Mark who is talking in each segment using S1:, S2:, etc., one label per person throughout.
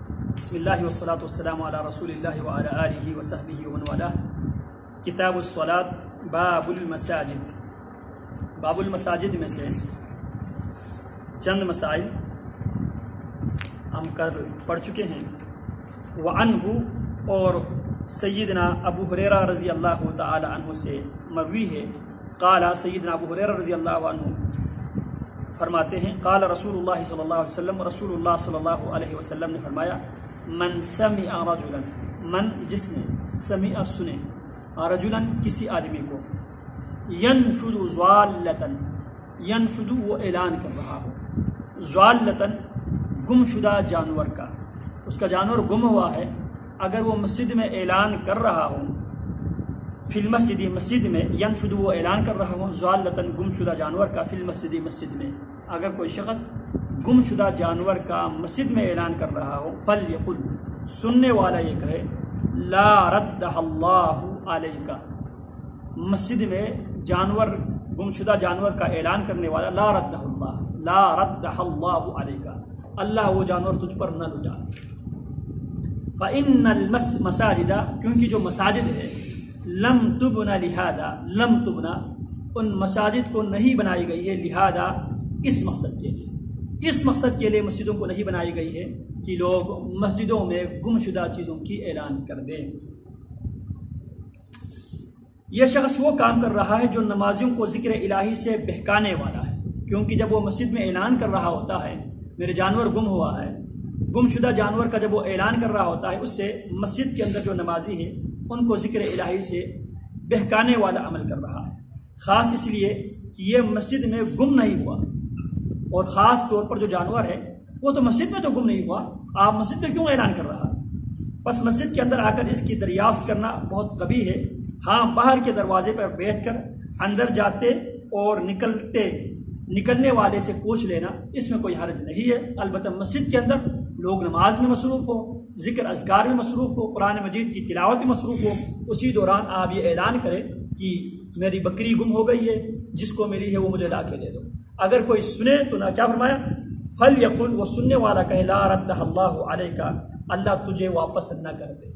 S1: بسم اللہ والصلاة والسلام علی رسول اللہ وعلی آلہ وصحبہ ومن والاه. کتاب الصلاة باب المساجد. باب المساجد میں سے چند مسائل ہم پڑھ چکے ہیں. وعنہ، اور سیدنا ابو ہریرہ رضی اللہ تعالی عنہ سے مروی ہے. قال، سیدنا ابو ہریرہ رضی اللہ عنہ فرماتے ہیں قال رسول اللہ صلی اللہ علیہ وسلم، رسول اللہ صلی اللہ علیہ وسلم نے فرمایا، من سمع رجلا، من جس نے، سمع سنے، رجلا کسی آدمی کو، ینشد ضالتن، ینشد وہ اعلان کر رہا ہو، ضالتن گم شدہ جانور کا، اس کا جانور گم ہوا ہے، اگر وہ مسجد میں اعلان کر رہا ہو، فی المسجد مسجد میں، ینشد وہ اعلان کر رہا ہو، ضالتن گم شدہ جانور کا، فی المسجد مسجد میں، اگر کوئی شخص گم شدہ جانور کا مسجد میں اعلان کر رہا ہو، فلیقل، سننے والا یہ کہے، لا ردہ اللہ علیکا، مسجد میں جانور، گم شدہ جانور کا اعلان کرنے والا، لا ردہ اللہ، لا ردہ اللہ علیکا، اللہ وہ جانور تجھ پر نہ لٹائے. فإن المساجد، کیونکہ جو مساجد ہے، لم تبنا لہذا، لم تبنا ان مساجد کو نہیں بنائی گئی ہے، لہذا اس مقصد کے لیے، اس مقصد کے لیے مسجدوں کو نہیں بنائی گئی ہے کہ لوگ مسجدوں میں گم شدہ چیزوں کی اعلان کر دیں. یہ شخص وہ کام کر رہا ہے جو نمازیوں کو ذکر الہی سے بہکانے والا ہے، کیونکہ جب وہ مسجد میں اعلان کر رہا ہوتا ہے میرے جانور گم ہوا ہے، گم شدہ جانور کا جب وہ اعلان کر رہا ہوتا ہے، اس سے مسجد کے اندر جو نمازی ہیں ان کو ذکر الہی سے بہکانے والا عمل کر رہا ہے، خاص اس لیے کہ یہ مسجد میں گم نہیں ہوا، اور خاص طور پر جو جانور ہے وہ تو مسجد میں تو گم نہیں ہوا، آپ مسجد میں کیوں اعلان کر رہا ہے؟ بس مسجد کے اندر آ کر اس کی دریافت کرنا بہت قبیح ہے. ہاں، باہر کے دروازے پر بیٹھ کر اندر جاتے اور نکلنے والے سے پوچھ لینا، اس میں کوئی حرج نہیں ہے. البتہ مسجد کے اندر لوگ نماز میں مصروف ہو، ذکر اذکار میں مصروف ہو، قرآن مجید کی تلاوت میں مصروف ہو، اسی دوران آپ یہ اعلان کریں کہ میری بکری گم ہو گئی ہے، جس کو ملی ہے وہ مجھے لا کے دے دو. اگر کوئی سنے تو نہ کیا فرمایا، فلیقل، وہ سننے والا کہے، لا ردہ اللہ علیکا، اللہ تجھے واپس نہ کر دے.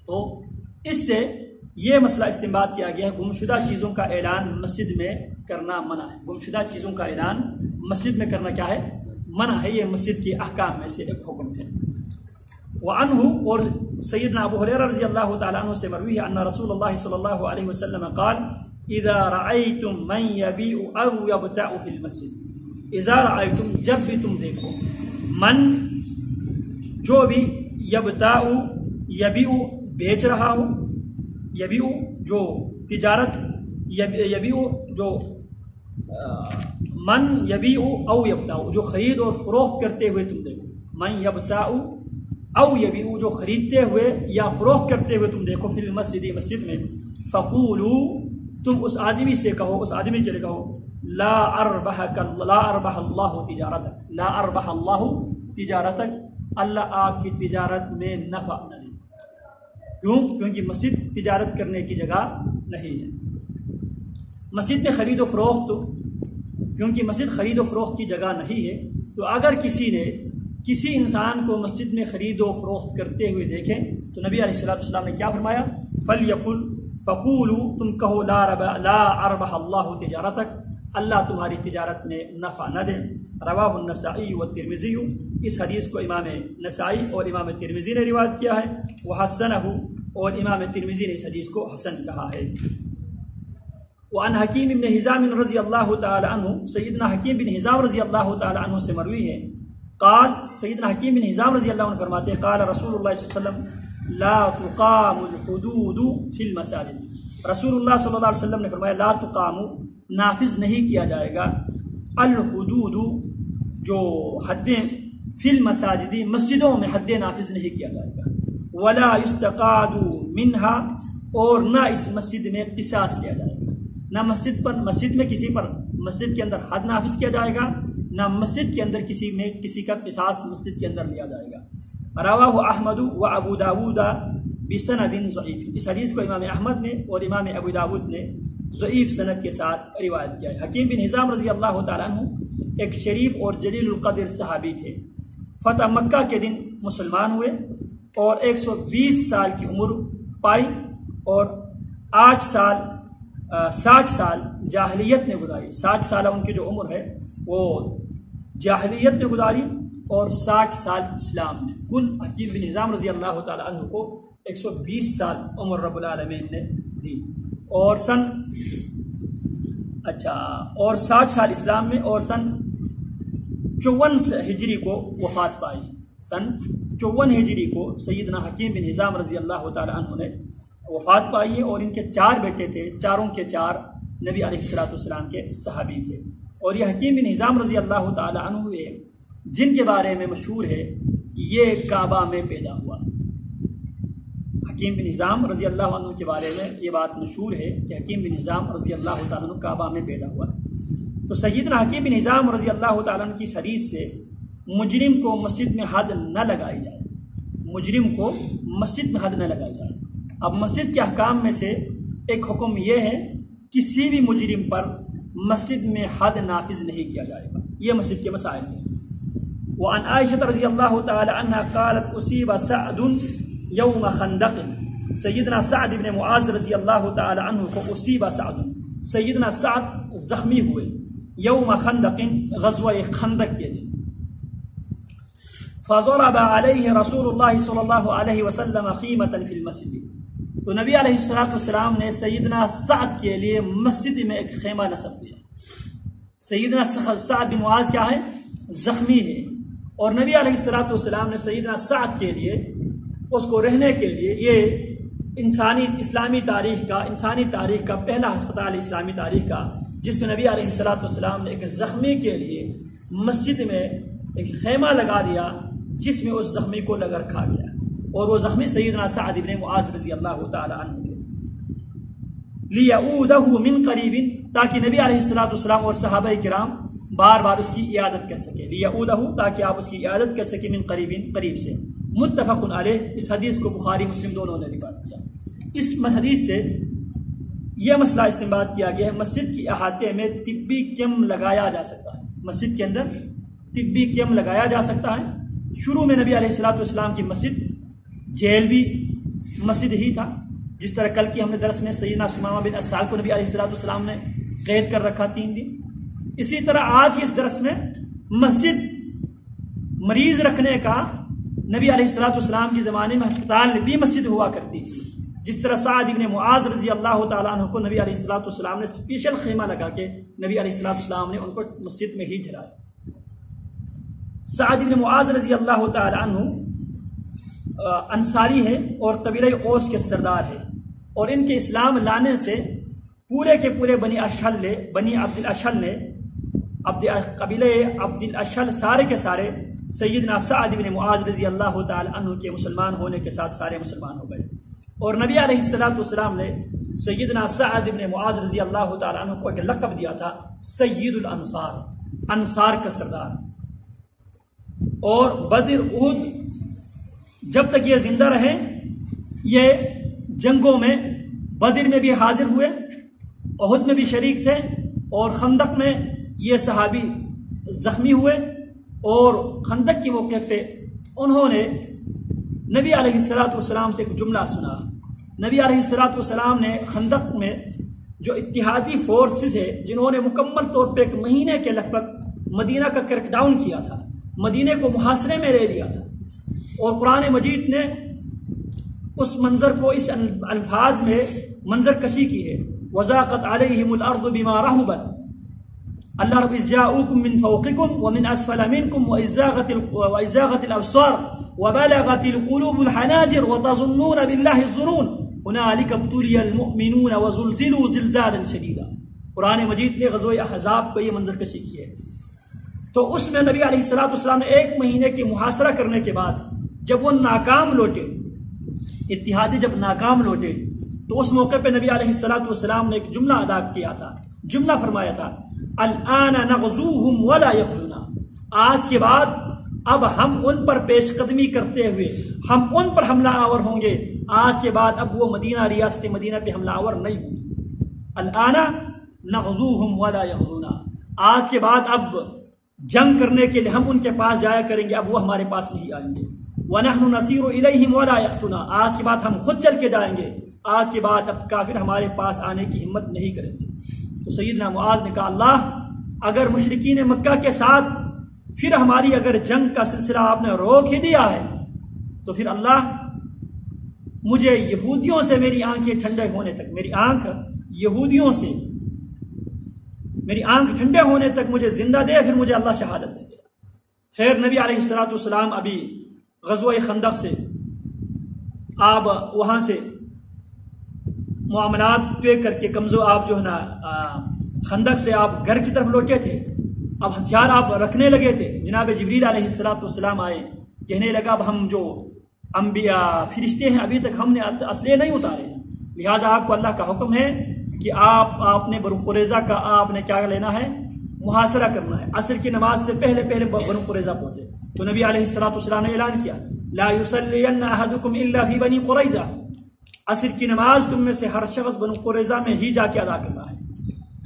S1: تو اس سے یہ مسئلہ استنباط کیا گیا ہے، گم شدہ چیزوں کا اعلان مسجد میں کرنا منع ہے. گم شدہ چیزوں کا اعلان مسجد میں کرنا کیا ہے؟ منع ہے. یہ مسجد کے احکام میں سے ایک حکم ہے. وعنہ، اور سیدنا ابو ہریرہ رضی اللہ تعالیٰ عنہ سے مروی ہے، ان رسول اللہ صلی اللہ علیہ وسلم قال، اذا رأيتم من يبيع او يبتاع في المسجد، اذا رأيتم، جب بھی تم دیکھو، من جو بھی، یبتاع یبیع بیچ رہا ہو، یبیع جو تجارت، یبیع جو من یبیع او یبتاع جو خرید اور فروخت کرتے ہوئے تم دیکھو، من یبتاع او یبیع جو خریدتے ہوئے یا فروخت کرتے ہوئے تم دیکھو، فی المسجد مسجد میں، فقولوا تم اس آدمی سے کہو، اس آدمی کے لیے کہو، لا اربح اللہ تجارتک، لا اربح اللہ تجارتک، اللہ آپ کی تجارت میں نفع نہ دے. کیوں؟ کیونکہ مسجد تجارت کرنے کی جگہ نہیں ہے. مسجد میں خرید و فروخت، کیونکہ مسجد خرید و فروخت کی جگہ نہیں ہے، تو اگر کسی نے کسی انسان کو مسجد میں خرید و فروخت کرتے ہوئے دیکھیں تو نبی علیہ الصلوۃ والسلام نے کیا فرمایا، فلیقل، فقولوا، تم کہو، لا اربح اللہ تجارتک، اللہ تمہاری تجارت میں نفع نہ دے. رواہ النسائی والترمذی، اس حدیث کو امام نسائی اور امام ترمذی نے روایت کیا ہے. وحسنہ، اور امام ترمذی نے اس حدیث کو حسن کہا ہے. وعن حکیم بن حزام رضی اللہ تعالی عنہ، سیدنا حکیم بن حزام رضی اللہ تعالی عنہ سے مروی ہے، قال، سیدنا حکیم بن حزام رضی اللہ عنہ فرماتے ہیں، قال رسول اللہ صلی اللہ علیہ وسلم، لا تقام الحدود فی المساجد، رسول اللہ صلی اللہ علیہ وسلم نے فرمایا، لا تقام، نافذ نہیں کیا جائے گا، الحدود جو حدیں، فی المساجد مسجدوں میں حدیں نافذ نہیں کیا جائے گا، ولا یستقاد منہا، اور نہ اس مسجد میں قصاص لیا جائے گا، نہ مسجد میں کسی پر، مسجد کے اندر حد نافذ کیا جائے گا، نہ مسجد کے اندر کسی کا قصاص مسجد کے اندر لیا جائے گا. رواہ احمد و ابو داود بسند ضعیف، اس حدیث کو امام احمد نے اور امام ابو داود نے ضعیف سند کے ساتھ روایت کیا ہے. حکیم بن حزام رضی اللہ تعالیٰ عنہ ایک شریف اور جلیل القدر صحابی تھے. فتح مکہ کے دن مسلمان ہوئے اور 120 سال کی عمر پائی اور 60 سال جاہلیت میں گزاری. 60 سالہ ان کی جو عمر ہے وہ جاہلیت میں گزاری اور 60 سال اسلام میں. کل حکیم بن حزام رضی اللہ تعالیٰ عنہ کو 120 سال عمر رب العالمین نے دی اور 60 سال اسلام میں اور سن 54 ہجری کو وفات پائی. سن 54 ہجری کو سیدنا حکیم بن حزام رضی اللہ تعالیٰ عنہ نے وفات پائی ہے اور ان کے 4 بیٹے تھے. چاروں کے 4 نبی علیہ السلام کے صحابی تھے. اور یہ حکیم بن حزام رضی اللہ تعالیٰ عنہ جن کے بارے میں مشہور ہے یہ کعبہ میں پیدا ہوا. حکیم بن حزام رضی اللہ عنہ کے بارے میں یہ بات مشہور ہے کہ حکیم بن حزام رضی اللہ تعالیٰ عنہ کعبہ میں پیدا ہوا. تو سیدنا حکیم بن حزام رضی اللہ تعالیٰ عنہ کی حدیث سے مجرم کو مسجد میں حد نہ لگائی جائے. مجرم کو مسجد میں حد نہ لگائی جائے. اب مسجد کے احکام میں سے ایک حکم یہ ہے کسی بھی مجرم پر مسجد میں حد نافذ نہیں کیا جائے گا. یہ مسجد کے مسائل ہیں. وعن عائشہ رضی اللہ تعالی عنہ قالت اصیب سعد یوم خندق. سیدنا سعد بن معاذ رضی اللہ تعالی عنہ کو اصیب سعد، سیدنا سعد زخمی ہوئے یوم خندق، غزوہ خندق کے دن. فضرب علیہ رسول اللہ صلی اللہ علیہ وسلم خیمۃ فی المسجد. تو نبی علیہ السلام نے سیدنا سعد کے لیے مسجد میں ایک خیمہ نصب کیا. سیدنا سعد بن معاذ کیا ہے؟ زخمی ہے. اور نبی علیہ السلام نے سیدنا سعد کے لیے اس کو رہنے کے لیے، یہ انسانی تاریخ کا پہلا ہسپتال اسلامی تاریخ کا جس میں نبی علیہ السلام نے ایک زخمی کے لیے مسجد میں ایک خیمہ لگا دیا جس میں اس زخمی کو لگ رکھا گیا. اور وہ زخمی سیدنا سعد بن معاذ رضی اللہ تعالی عنہ تھے. لیعودہ من قریب، تاکہ نبی علیہ السلام اور صحابہ کرام بار بار اس کی عیادت کر سکے. لیعودہ، تاکہ آپ اس کی عیادت کر سکیں، من قریب سے. متفق علیہ. اس حدیث کو بخاری مسلم دونوں نے روایت کیا. اس حدیث سے یہ مسئلہ استنباط کیا گیا ہے مسجد کی احاطے میں طبی کیمپ لگایا جا سکتا ہے. مسجد کے اندر طبی کیمپ لگایا جا سکتا ہے. شروع میں نبی علیہ السلام کی مسجد جیل بھی مسجد ہی تھا. جس طرح کل کی ہم نے درس میں سیدنا سمامہ بن اسال کو نبی علیہ السلام نے قید کر رکھا 3 دن. اسی طرح آج کے اس درس میں مسجد مریض رکھنے کا نبی علیہ السلام کے زمانے میں ہسپتال میں بھی مسجد ہوا کرتی تھی. جس طرح سعد بن معاذ رضی اللہ تعالیٰ عنہ کو نبی علیہ السلام نے اسپیشل خیمہ لگا کے نبی علیہ السلام نے ان کو مسجد میں ہی ٹھہرایا. سعد بن معاذ رضی اللہ تعالیٰ عنہ انصاری ہے اور قبیلہ اوس کے سردار ہے. اور ان کے اسلام لانے سے پورے کے پورے بنی عبد الاشل نے قبیلہ عبد الاشل سارے کے سارے سیدنا سعد بن معاذ رضی اللہ تعالی عنہ کے مسلمان ہونے کے ساتھ سارے مسلمان ہو گئے. اور نبی علیہ السلام نے سیدنا سعد بن معاذ رضی اللہ تعالی عنہ کو ایک لقب دیا تھا سید الانصار، انصار کا سردار. اور بدر احد جب تک یہ زندہ رہے یہ جنگوں میں بدر میں بھی حاضر ہوئے، احد میں بھی شریک تھے اور خندق میں یہ صحابی زخمی ہوئے. اور خندق کے موقع پہ انہوں نے نبی علیہ السلام سے ایک جملہ سنا. نبی علیہ السلام نے خندق میں جو اتحادی فورسز ہے جنہوں نے مکمل طور پہ 1 مہینے کے لگ بھگ مدینہ کا کریک ڈاؤن کیا تھا، مدینہ کو محاصرے میں لے لیا تھا. اور قرآن مجید نے اس منظر کو اس الفاظ میں منظر کشی کی ہے. وَضَاقَتْ عَلَيْهِمُ الْأَرْضُ بِمَا رَحُبَتْ. اللہ رب اذ جاءوكم من فوقكم ومن اسفل منكم واذ زاغت الابصار وبلغت القلوب الحناجر وتظنون بالله الظنون هنالك ابتلي المؤمنون وزلزلوا زلزالا شديدا. قرآن مجید نے غزوہ احزاب پہ یہ منظر کشی کی ہے. تو اس میں نبی علیہ السلام نے 1 مہینے کی محاصرہ کرنے کے بعد جب وہ ناکام لوٹے، اتحادی جب ناکام لوٹے، تو اس موقع پہ نبی علیہ السلام نے ایک جملہ ادا کیا تھا. جملہ فرمایا تھا الآن نغزوہم ولا یغزونا. آج کے بعد اب ہم ان پر پیش قدمی کرتے ہوئے ہم ان پر حملہ آور ہوں گے. آج کے بعد اب وہ مدینہ، ریاست مدینہ پہ حملہ آور نہیں ہوں گے. الآن نغزوہم ولا یغزونا. آج کے بعد اب جنگ کرنے کے لیے ہم ان کے پاس جایا کریں گے، اب وہ ہمارے پاس نہیں آئیں گے۔ وَنَحْنُ نَسِيرُ إِلَيْهِمْ وَلَا يَأْتُونَا، آج کے بعد ہم خود چل کے جائیں گے، آج کے بعد اب کافر ہمارے پاس آنے کی ہمت نہیں کریں گے۔ تو سیدنا معاذ نے کہا اللہ اگر مشرکین مکہ کے ساتھ پھر ہماری اگر جنگ کا سلسلہ آپ نے روک ہی دیا ہے تو پھر اللہ مجھے یہودیوں سے میری آنکھیں ٹھنڈے ہونے تک، میری آنکھ یہودیوں سے میری آنکھ ٹھنڈے ہونے تک مجھے زندہ دے، پھر مجھے اللہ شہادت دے دے۔ خیر نبی علیہ السلام ابھی غزوہ خندق سے آپ وہاں سے معاملات طے کر کے کمزور آپ جو ہے نا خندق سے آپ گھر کی طرف لوٹے تھے، اب ہتھیار آپ رکھنے لگے تھے، جناب جبریل علیہ السلام آئے، کہنے لگا اب ہم جو انبیاء فرشتے ہیں ابھی تک ہم نے اسلحے نہیں اتارے، لہٰذا آپ کو اللہ کا حکم ہے کہ آپ نے بنو قریظہ کا آپ نے کیا لینا ہے، محاصرہ کرنا ہے۔ عصر کی نماز سے پہلے بنو قریظہ پہنچے تو نبی علیہ السلام نے اعلان کیا لا یصلین احدکم الا فی بنی قریظہ، عصر کی نماز تم میں سے ہر شخص بنو قریظہ میں ہی جا کے ادا کرنا ہے۔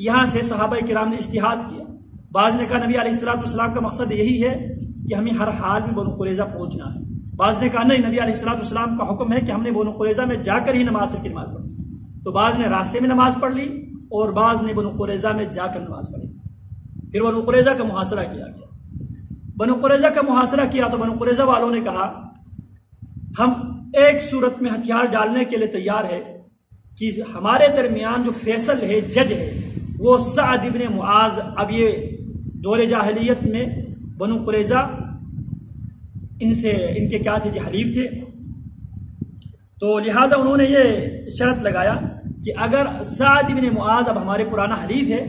S1: یہاں سے صحابہ کرام نے اجتہاد کیا، بعض نے کہا نبی علیہ السلام کا مقصد یہی ہے کہ ہمیں ہر حال میں بنو قریظہ پہنچنا ہے، بعض نے کہا نہیں نبی علیہ السلام کا حکم ہے کہ ہم نے بنو قریظہ میں جا کر ہی عصر کی نماز پڑھی، تو بعض نے راستے میں نماز پڑھ لی اور بعض نے بنو قریظہ میں جا کر نماز پڑھی۔ پھر بنو قریظہ کا محاصرہ کیا گیا، بنو قریظہ کا محاصرہ کیا تو بنو قریظہ والوں نے کہا ہم ایک صورت میں ہتھیار ڈالنے کے لیے تیار ہے کہ ہمارے درمیان جو فیصل ہے، جج ہے، وہ سعد ابن معاذ، اب یہ دور جاہلیت میں بنو قریظہ ان کے کیا تھے جو حلیف تھے، تو لہٰذا انہوں نے یہ شرط لگایا کہ اگر سعد ابن معاذ اب ہمارے پرانا حلیف ہے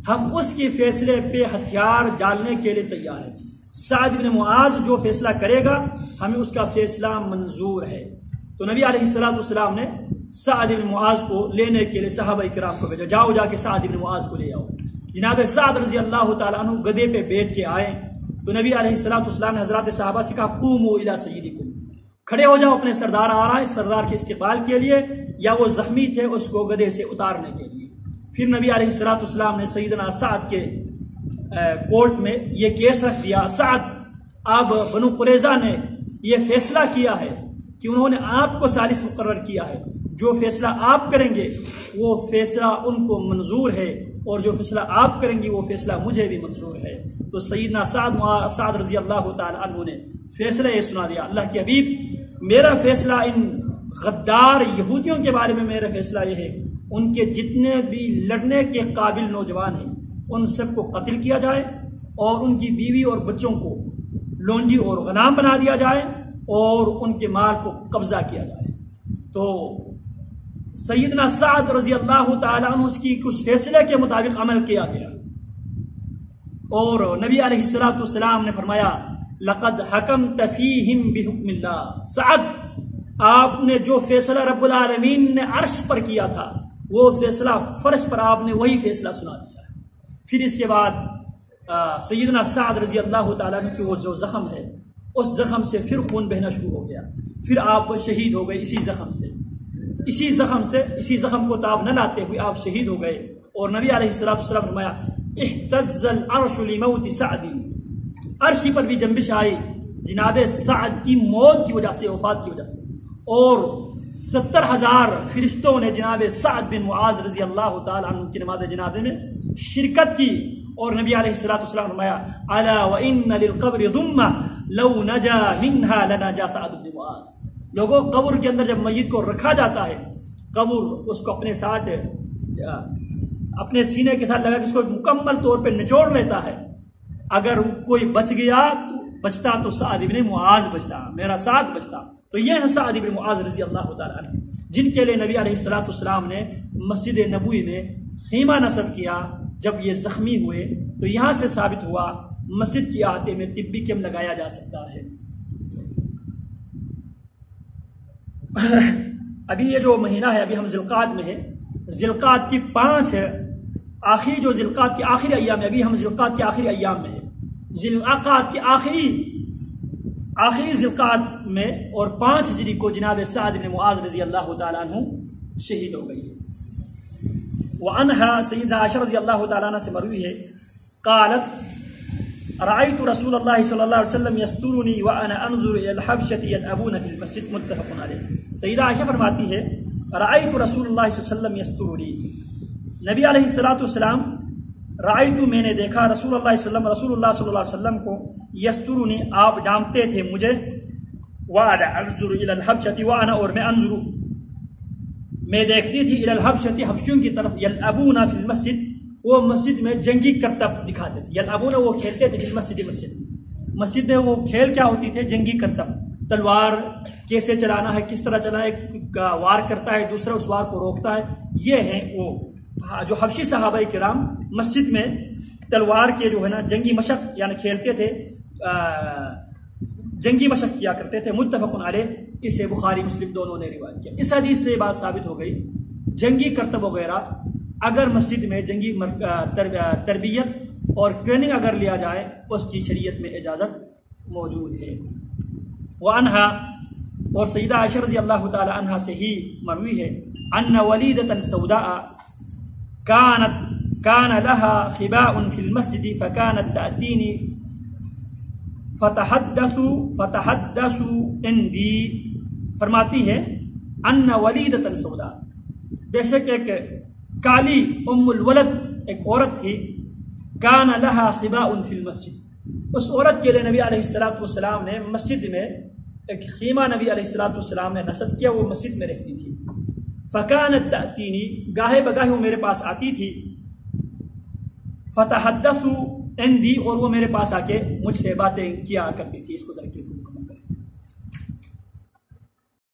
S1: ہم اس کے فیصلے پہ ہتھیار ڈالنے کے لیے تیار ہیں، سعد ابن معاذ جو فیصلہ کرے گا ہمیں اس کا فیصلہ منظور ہے۔ تو نبی علیہ السلام نے سعد ابن معاذ کو لینے کے لیے صحابہ کرام کو بھیجا، جاؤ جا کے سعد ابن معاذ کو لے آؤ۔ جناب سعد رضی اللہ تعالیٰ عنہ گدے پہ بیٹھ کے آئے تو نبی علیہ السلام نے حضرات صحابہ سے کہا قوموا الی سیدکم، کھڑے ہو جاؤ، اپنے سردار آ رہا ہے، سردار کے استقبال کے لیے، یا وہ زخمی تھے اس کو گدے سے اتارنے کے لیے۔ پھر نبی علیہ السلام نے سیدنا سعد کے کورٹ میں یہ کیس رکھ دیا، سعد اب بنو قریظہ نے یہ فیصلہ کیا ہے کہ انہوں نے آپ کو ثالث مقرر کیا ہے، جو فیصلہ آپ کریں گے وہ فیصلہ ان کو منظور ہے اور جو فیصلہ آپ کریں گے وہ فیصلہ مجھے بھی منظور ہے۔ تو سیدنا سعد رضی اللہ تعالی عنہ نے فیصلہ یہ سنا دیا، اللہ کے حبیب میرا فیصلہ ان غدار یہودیوں کے بارے میں، میرا فیصلہ یہ ہے ان کے جتنے بھی لڑنے کے قابل نوجوان ہیں ان سب کو قتل کیا جائے اور ان کی بیوی اور بچوں کو لونڈی اور غلام بنا دیا جائے اور ان کے مال کو قبضہ کیا جائے۔ تو سیدنا سعد رضی اللہ تعالیٰ عنہ کی کچھ فیصلے کے مطابق عمل کیا گیا اور نبی علیہ السلام نے فرمایا لقد حکمت فیہم بحکم اللہ، سعد آپ نے جو فیصلہ رب العالمین نے عرش پر کیا تھا وہ فیصلہ فرش پر آپ نے وہی فیصلہ سنا دیا۔ پھر اس کے بعد سیدنا سعد رضی اللہ تعالیٰ عنہ کی وہ جو زخم ہے اس زخم سے پھر خون بہنا شروع ہو گیا، پھر آپ شہید ہو گئے اسی زخم کو تاب نہ لاتے ہوئے آپ شہید ہو گئے۔ اور نبی علیہ السلام فرمایا اہتز العرش لموت سعد، عرش پر بھی جنبش آئی جناب سعد کی موت کی وجہ سے، وفات کی وجہ سے، اور 70,000 فرشتوں نے جناب سعد بن معاذ رضی اللہ تعالی عنہ کی نماز جنازے میں شرکت کی۔ اور نبی علیہ السلام فرمایا الا وان للقبر ضمہ لو نجا منها لنجا سعد بن معاذ، لوگوں قبر کے اندر جب میت کو رکھا جاتا ہے قبر اس کو اپنے ساتھ اپنے سینے کے ساتھ لگا کے اس کو مکمل طور پہ نچوڑ لیتا ہے، اگر کوئی بچ گیا بچتا تو سعد بن معاذ بچتا، میرا ساتھ بچتا۔ تو یہ ہے سعد بن معاذ رضی اللہ تعالیٰ عنہ جن کے لیے نبی علیہ السلام نے مسجد نبوی میں خیمہ نصب کیا جب یہ زخمی ہوئے، تو یہاں سے ثابت ہوا مسجد کی احاطے میں طبی کیمپ لگایا جا سکتا ہے۔ ابھی یہ جو مہینہ ہے ابھی ہم ذوالقعدہ میں ہیں، ذوالقعدہ کی 5 آخری جو ذوالقعدہ کے آخری ایام میں، ابھی ہم ذوالقعدہ کے آخری ایام میں ہیں، ذوالقعدہ کے آخری ذوالقعدہ میں اور 5 ہجری کو جناب سعد بن معاذ رضی اللہ تعالیٰ عنہ شہید ہو گئی۔ وعنہا سیدنا عائشہ رضی اللہ تعالیٰ عنہ سے مروی ہے قالت رأيت رسول الله صلى الله عليه وسلم يسترني وأنا أنظر إلى الحبشة يلعبون في المسجد متفق عليه. سیدہ عائشہ فرماتی ہے رأيت رسول الله صلی اللہ علیہ وسلم يسترني، نبی علیہ السلام رأيت میں نے دیکھا رسول اللہ صلی اللہ علیہ وسلم کو یسترنی آپ ڈانپتے تھے مجھے، وأنا أنظر إلى الحبشة وأنا اور میں انظر میں دیکھتی تھی إلى الحبشة حبشیوں کی طرف، یلعبون فی المسجد وہ مسجد میں جنگی کرتب دکھاتے تھے، یلعبون وہ کھیلتے تھے مسجد میں وہ کھیل کیا ہوتی تھے؟ جنگی کرتب، تلوار کیسے چلانا ہے، کس طرح چلانا ہے، ایک وار کرتا ہے دوسرا اس وار کو روکتا ہے، یہ ہیں وہ جو حبشی صحابہ کرام مسجد میں تلوار کے جو ہے نا جنگی مشق یعنی کھیلتے تھے، جنگی مشق کیا کرتے تھے. متفق علیہ، اسے بخاری مسلم دونوں نے روایت کیا. اس حدیث سے یہ بات ثابت ہو گئی جنگی کرتب وغیرہ اگر مسجد میں جنگی تربیت اور ٹریننگ اگر لیا جائے اس کی شریعت میں اجازت موجود ہے. وعنہا اور سیدہ عائشہ رضی اللہ تعالی عنہا سے ہی مروی ہے ان ولیدۃ سوداء كان لها خباء في المسجد فكانت تأتيني فتحدث عندي. فرماتی ہے ان ولیدۃ سوداء، بے شک ایک کالی ام الولد ایک عورت تھی، کان لہا خباء فی المسجد، اس عورت کے لیے نبی علیہ السلام نے مسجد میں ایک خیمہ نبی علیہ السلام نے نصب کیا، وہ مسجد میں رہتی تھی. فکانت تأتینی، گاہے بگاہے وہ میرے پاس آتی تھی، فتحدث عندی اور وہ میرے پاس آ کے مجھ سے باتیں کیا کرتی تھی. اس کو درک